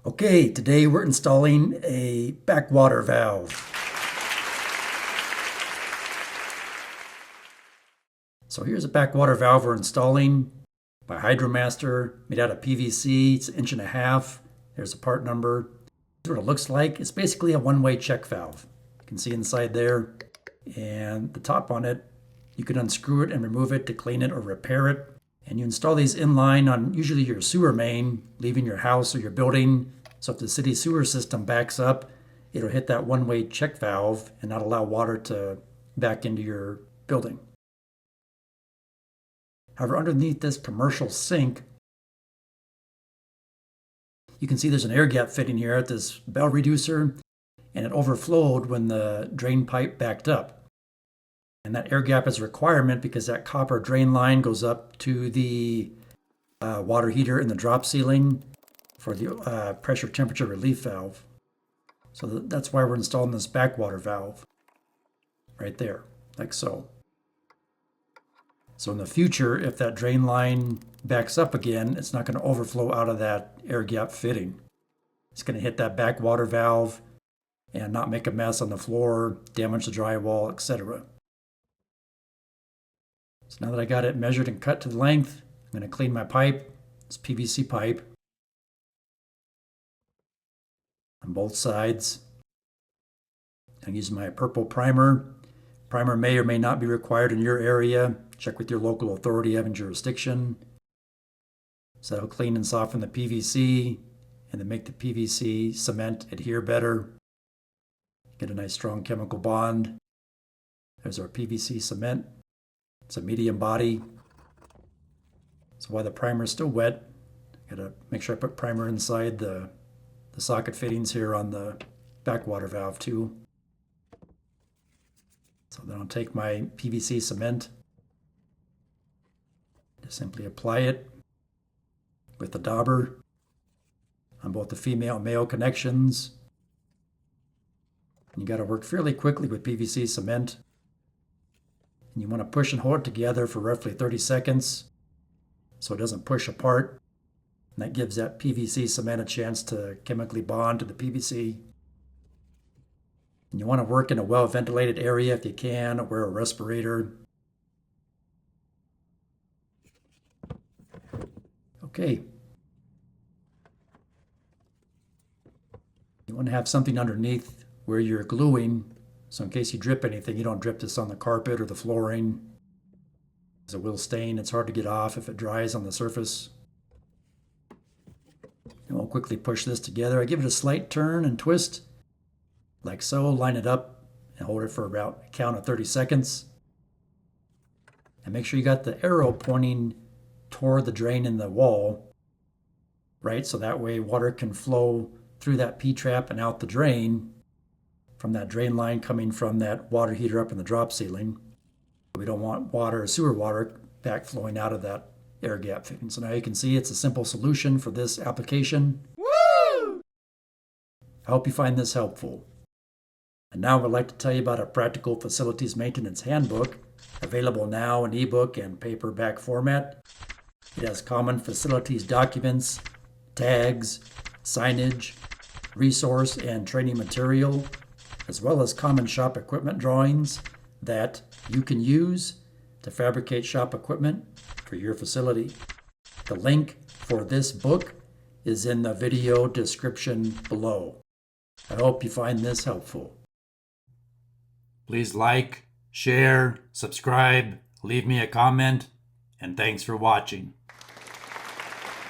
Okay, today we're installing a backwater valve. So here's a backwater valve we're installing by Hydromaster, made out of PVC. It's 1.5 inches. There's a part number. This is what it looks like. It's basically a one-way check valve. You can see inside there. And the top on it, you can unscrew it and remove it to clean it or repair it. And you install these in line on usually your sewer main, leaving your house or your building. So if the city sewer system backs up, it'll hit that one-way check valve and not allow water to back into your building. However, underneath this commercial sink, you can see there's an air gap fitting here at this bell reducer, and it overflowed when the drain pipe backed up. And that air gap is a requirement because that copper drain line goes up to the water heater in the drop ceiling for the pressure temperature relief valve. So that's why we're installing this backwater valve right there, like so. So in the future, if that drain line backs up again, it's not going to overflow out of that air gap fitting. It's going to hit that backwater valve and not make a mess on the floor, damage the drywall, etc. So now that I got it measured and cut to the length, I'm going to clean my pipe. It's PVC pipe on both sides. I'm using my purple primer. Primer may or may not be required in your area. Check with your local authority having jurisdiction. So that'll clean and soften the PVC and then make the PVC cement adhere better. Get a nice strong chemical bond. There's our PVC cement. It's a medium body. So while the primer is still wet, I gotta make sure I put primer inside the socket fittings here on the backwater valve too. So then I'll take my PVC cement, just simply apply it with the dauber on both the female and male connections. And you got to work fairly quickly with PVC cement. And you want to push and hold it together for roughly 30 seconds so it doesn't push apart. And that gives that PVC cement a chance to chemically bond to the PVC. And you want to work in a well-ventilated area if you can, or wear a respirator. Okay. You want to have something underneath where you're gluing, so in case you drip anything, you don't drip this on the carpet or the flooring. Because it will stain. It's hard to get off if it dries on the surface. And we'll quickly push this together. I give it a slight turn and twist, like so. Line it up and hold it for about a count of 30 seconds. And make sure you got the arrow pointing toward the drain in the wall, right? So that way water can flow through that P-trap and out the drain from that drain line coming from that water heater up in the drop ceiling. We don't want water, sewer water, back flowing out of that air gap fitting. So now you can see it's a simple solution for this application. Woo! I hope you find this helpful. And now I'd like to tell you about a practical facilities maintenance handbook, available now in ebook and paperback format. It has common facilities documents, tags, signage, resource and training material, as well as common shop equipment drawings that you can use to fabricate shop equipment for your facility. The link for this book is in the video description below. I hope you find this helpful. Please like, share, subscribe, leave me a comment, and thanks for watching.